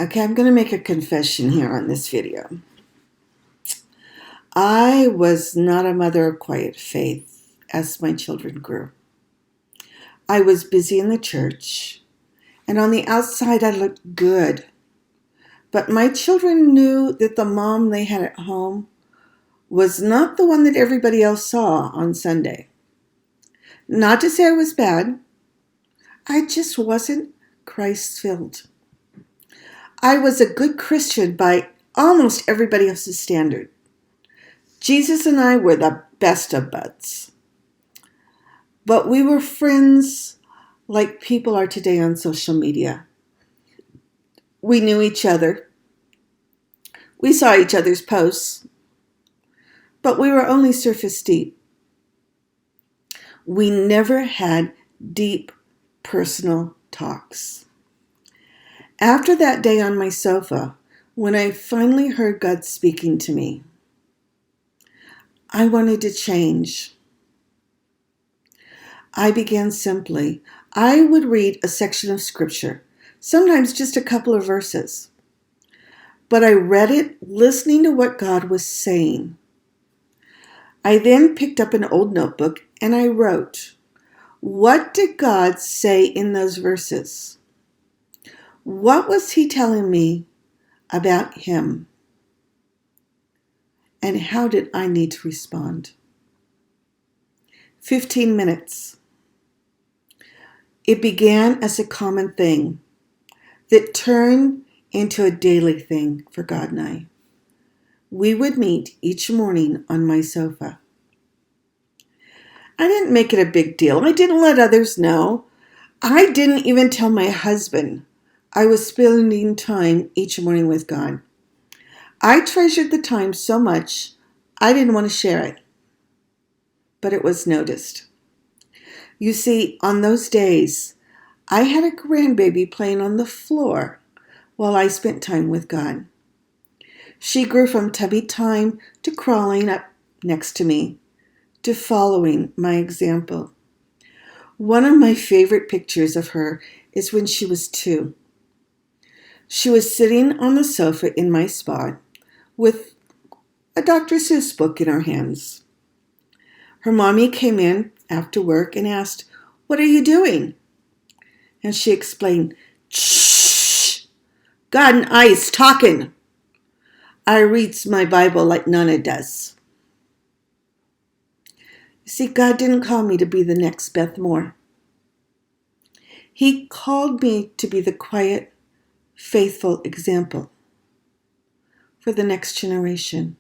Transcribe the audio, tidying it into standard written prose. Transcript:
Okay, I'm going to make a confession here on this video. I was not a mother of quiet faith as my children grew. I was busy in the church, and on the outside I looked good. But my children knew that the mom they had at home was not the one that everybody else saw on Sunday. Not to say I was bad. I just wasn't Christ-filled. I was a good Christian by almost everybody else's standard. Jesus and I were the best of buds. But we were friends like people are today on social media. We knew each other. We saw each other's posts. But we were only surface deep. We never had deep personal talks. After that day on my sofa, when I finally heard God speaking to me, I wanted to change. I began simply. I would read a section of scripture, sometimes just a couple of verses. But I read it listening to what God was saying. I then picked up an old notebook and I wrote, what did God say in those verses? What was He telling me about Him? And how did I need to respond? 15 minutes. It began as a common thing that turned into a daily thing for God and I. We would meet each morning on my sofa. I didn't make it a big deal. I didn't let others know. I didn't even tell my husband I was spending time each morning with God. I treasured the time so much, I didn't want to share it. But it was noticed. You see, on those days, I had a grandbaby playing on the floor while I spent time with God. She grew from tubby time to crawling up next to me, to following my example. One of my favorite pictures of her is when she was 2. She was sitting on the sofa in my spot with a Dr. Seuss book in her hands. Her mommy came in after work and asked, "What are you doing?" And she explained, "Shh, God and I's talking. I reads my Bible like Nana does." You see, God didn't call me to be the next Beth Moore. He called me to be the quiet, faithful example for the next generation.